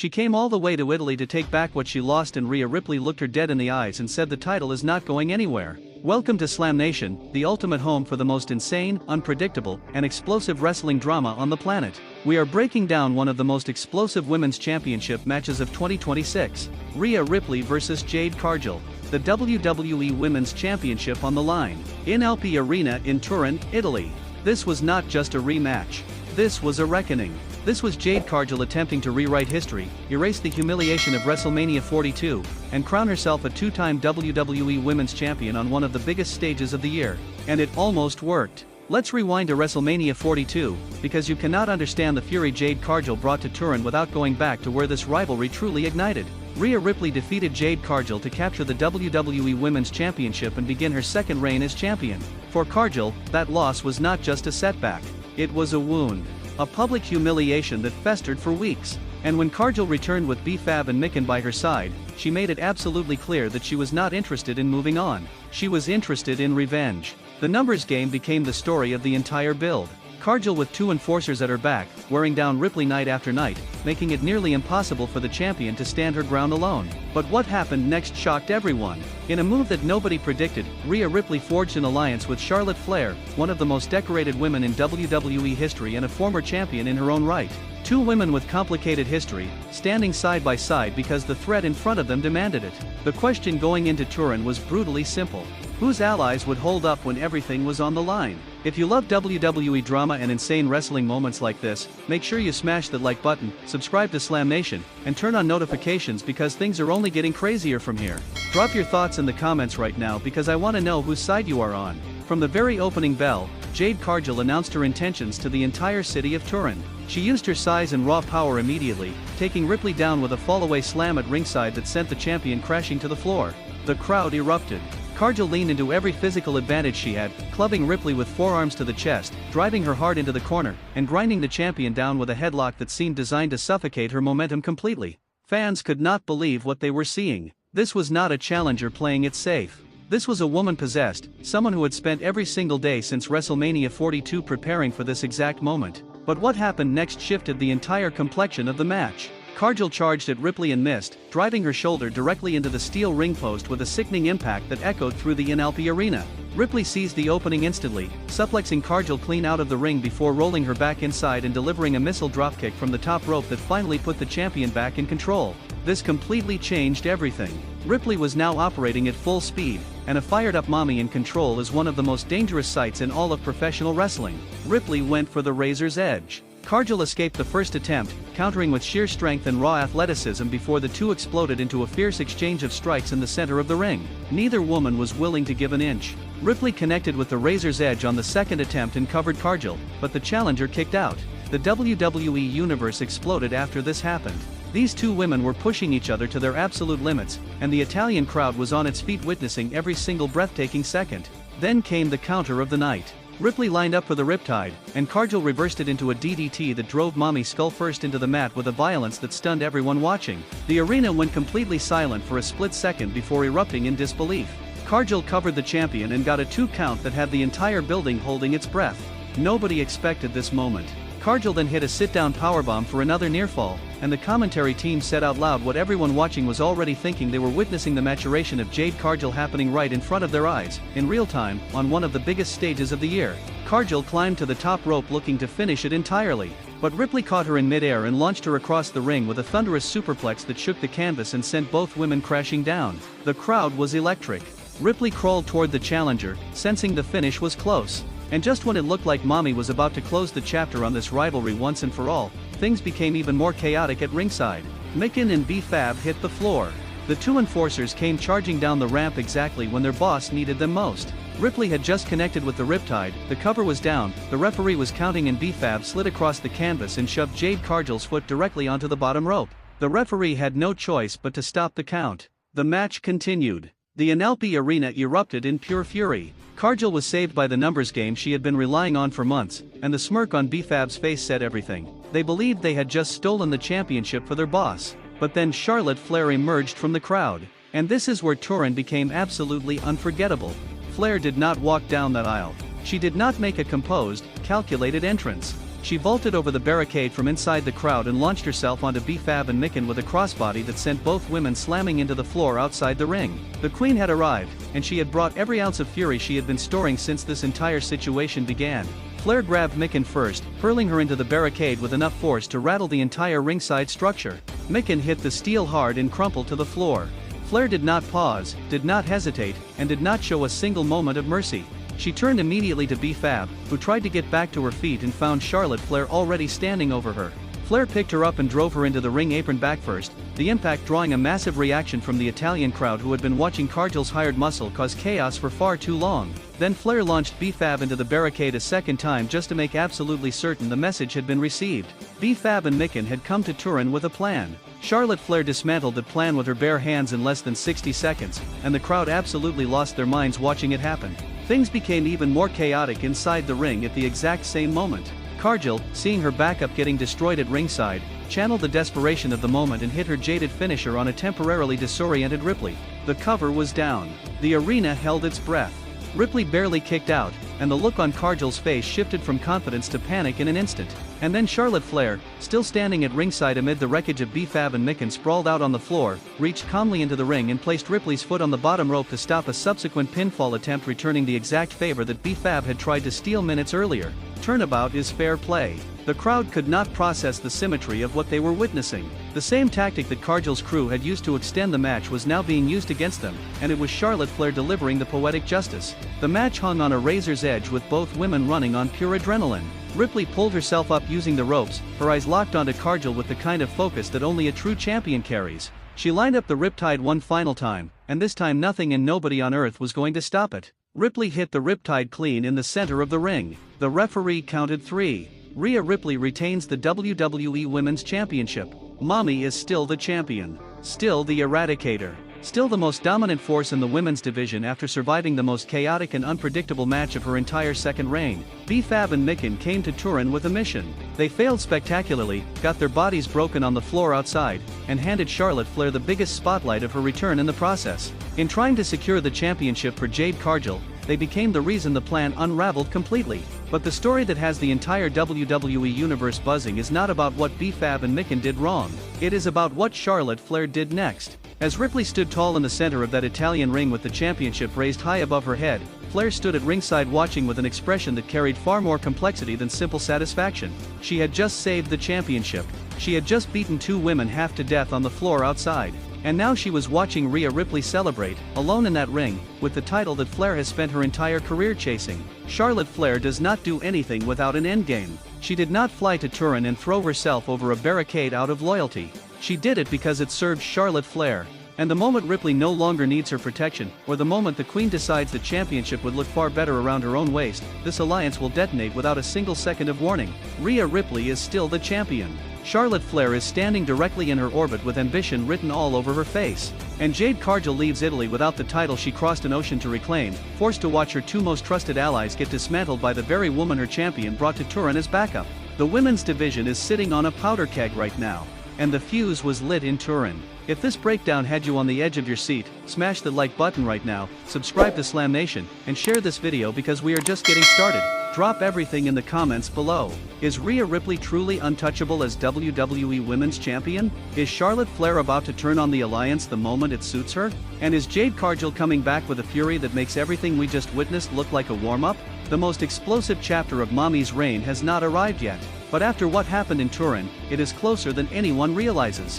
She came all the way to Italy to take back what she lost, and Rhea Ripley looked her dead in the eyes and said the title is not going anywhere. Welcome to Slam Nation, the ultimate home for the most insane, unpredictable, and explosive wrestling drama on the planet. We are breaking down one of the most explosive women's championship matches of 2026, Rhea Ripley vs Jade Cargill. The WWE Women's Championship on the line, in LP Arena in Turin, Italy. This was not just a rematch. This was a reckoning. This was Jade Cargill attempting to rewrite history, erase the humiliation of WrestleMania 42, and crown herself a two-time WWE Women's Champion on one of the biggest stages of the year. And it almost worked. Let's rewind to WrestleMania 42, because you cannot understand the fury Jade Cargill brought to Turin without going back to where this rivalry truly ignited. Rhea Ripley defeated Jade Cargill to capture the WWE Women's Championship and begin her second reign as champion. For Cargill, that loss was not just a setback. It was a wound. A public humiliation that festered for weeks. And when Cargill returned with B-Fab and Micken by her side, she made it absolutely clear that she was not interested in moving on. She was interested in revenge. The numbers game became the story of the entire build. Cargill with two enforcers at her back, wearing down Ripley night after night, making it nearly impossible for the champion to stand her ground alone. But what happened next shocked everyone. In a move that nobody predicted, Rhea Ripley forged an alliance with Charlotte Flair, one of the most decorated women in WWE history and a former champion in her own right. Two women with complicated history, standing side by side because the threat in front of them demanded it. The question going into Turin was brutally simple. Whose allies would hold up when everything was on the line? If you love WWE drama and insane wrestling moments like this, make sure you smash the like button, subscribe to Slam Nation, and turn on notifications because things are only getting crazier from here. Drop your thoughts in the comments right now because I want to know whose side you are on. From the very opening bell, Jade Cargill announced her intentions to the entire city of Turin. She used her size and raw power immediately, taking Ripley down with a fallaway slam at ringside that sent the champion crashing to the floor. The crowd erupted. Cargill leaned into every physical advantage she had, clubbing Ripley with forearms to the chest, driving her hard into the corner, and grinding the champion down with a headlock that seemed designed to suffocate her momentum completely. Fans could not believe what they were seeing. This was not a challenger playing it safe. This was a woman possessed, someone who had spent every single day since WrestleMania 42 preparing for this exact moment. But what happened next shifted the entire complexion of the match. Cargill charged at Ripley and missed, driving her shoulder directly into the steel ring post with a sickening impact that echoed through the NLP arena. Ripley seized the opening instantly, suplexing Cargill clean out of the ring before rolling her back inside and delivering a missile dropkick from the top rope that finally put the champion back in control. This completely changed everything. Ripley was now operating at full speed, and a fired-up mommy in control is one of the most dangerous sights in all of professional wrestling. Ripley went for the razor's edge. Cargill escaped the first attempt, countering with sheer strength and raw athleticism before the two exploded into a fierce exchange of strikes in the center of the ring. Neither woman was willing to give an inch. Ripley connected with the razor's edge on the second attempt and covered Cargill, but the challenger kicked out. The WWE Universe exploded after this happened. These two women were pushing each other to their absolute limits, and the Italian crowd was on its feet witnessing every single breathtaking second. Then came the counter of the night. Ripley lined up for the riptide, and Cargill reversed it into a DDT that drove Mommy skull first into the mat with a violence that stunned everyone watching. The arena went completely silent for a split second before erupting in disbelief. Cargill covered the champion and got a 2 count that had the entire building holding its breath. Nobody expected this moment. Cargill then hit a sit-down powerbomb for another near-fall, and the commentary team said out loud what everyone watching was already thinking. They were witnessing the maturation of Jade Cargill happening right in front of their eyes, in real time, on one of the biggest stages of the year. Cargill climbed to the top rope looking to finish it entirely, but Ripley caught her in midair and launched her across the ring with a thunderous superplex that shook the canvas and sent both women crashing down. The crowd was electric. Ripley crawled toward the challenger, sensing the finish was close. And just when it looked like Mommy was about to close the chapter on this rivalry once and for all, things became even more chaotic at ringside. Micken and B-Fab hit the floor. The two enforcers came charging down the ramp exactly when their boss needed them most. Ripley had just connected with the riptide, the cover was down, the referee was counting, and B-Fab slid across the canvas and shoved Jade Cargill's foot directly onto the bottom rope. The referee had no choice but to stop the count. The match continued. The NLP arena erupted in pure fury. Cargill was saved by the numbers game she had been relying on for months, and the smirk on B-Fab's face said everything. They believed they had just stolen the championship for their boss. But then Charlotte Flair emerged from the crowd. And this is where Turin became absolutely unforgettable. Flair did not walk down that aisle. She did not make a composed, calculated entrance. She vaulted over the barricade from inside the crowd and launched herself onto B-Fab and Micken with a crossbody that sent both women slamming into the floor outside the ring. The Queen had arrived, and she had brought every ounce of fury she had been storing since this entire situation began. Flair grabbed Micken first, hurling her into the barricade with enough force to rattle the entire ringside structure. Micken hit the steel hard and crumpled to the floor. Flair did not pause, did not hesitate, and did not show a single moment of mercy. She turned immediately to B-Fab, who tried to get back to her feet and found Charlotte Flair already standing over her. Flair picked her up and drove her into the ring apron backfirst, the impact drawing a massive reaction from the Italian crowd who had been watching Cargill's hired muscle cause chaos for far too long. Then Flair launched B-Fab into the barricade a second time just to make absolutely certain the message had been received. B-Fab and Micken had come to Turin with a plan. Charlotte Flair dismantled the plan with her bare hands in less than 60 seconds, and the crowd absolutely lost their minds watching it happen. Things became even more chaotic inside the ring at the exact same moment. Cargill, seeing her backup getting destroyed at ringside, channeled the desperation of the moment and hit her jaded finisher on a temporarily disoriented Ripley. The cover was down. The arena held its breath. Ripley barely kicked out, and the look on Cargill's face shifted from confidence to panic in an instant. And then Charlotte Flair, still standing at ringside amid the wreckage of B-Fab and Micken sprawled out on the floor, reached calmly into the ring and placed Ripley's foot on the bottom rope to stop a subsequent pinfall attempt, returning the exact favor that B-Fab had tried to steal minutes earlier. Turnabout is fair play. The crowd could not process the symmetry of what they were witnessing. The same tactic that Cargill's crew had used to extend the match was now being used against them, and it was Charlotte Flair delivering the poetic justice. The match hung on a razor's edge with both women running on pure adrenaline. Ripley pulled herself up using the ropes, her eyes locked onto Cargill with the kind of focus that only a true champion carries. She lined up the Riptide one final time, and this time nothing and nobody on earth was going to stop it. Ripley hit the Riptide clean in the center of the ring. The referee counted 3. Rhea Ripley retains the WWE Women's Championship. Mommy is still the champion. Still the Eradicator. Still the most dominant force in the women's division after surviving the most chaotic and unpredictable match of her entire second reign. B-Fab and Micken came to Turin with a mission. They failed spectacularly, got their bodies broken on the floor outside, and handed Charlotte Flair the biggest spotlight of her return in the process. In trying to secure the championship for Jade Cargill, they became the reason the plan unraveled completely. But the story that has the entire WWE universe buzzing is not about what B-Fab and Micken did wrong. It is about what Charlotte Flair did next. As Ripley stood tall in the center of that Italian ring with the championship raised high above her head, Flair stood at ringside watching with an expression that carried far more complexity than simple satisfaction. She had just saved the championship. She had just beaten 2 women half to death on the floor outside. And now she was watching Rhea Ripley celebrate, alone in that ring, with the title that Flair has spent her entire career chasing. Charlotte Flair does not do anything without an endgame. She did not fly to Turin and throw herself over a barricade out of loyalty. She did it because it served Charlotte Flair. And the moment Ripley no longer needs her protection, or the moment the Queen decides the championship would look far better around her own waist, this alliance will detonate without a single second of warning. Rhea Ripley is still the champion. Charlotte Flair is standing directly in her orbit with ambition written all over her face. And Jade Cargill leaves Italy without the title she crossed an ocean to reclaim, forced to watch her 2 most trusted allies get dismantled by the very woman her champion brought to Turin as backup. The women's division is sitting on a powder keg right now. And the fuse was lit in Turin. If this breakdown had you on the edge of your seat, smash the like button right now, subscribe to Slam Nation, and share this video because we are just getting started. Drop everything in the comments below. Is Rhea Ripley truly untouchable as WWE Women's Champion? Is Charlotte Flair about to turn on the alliance the moment it suits her? And is Jade Cargill coming back with a fury that makes everything we just witnessed look like a warm-up? The most explosive chapter of Mommy's reign has not arrived yet. But after what happened in Turin, it is closer than anyone realizes.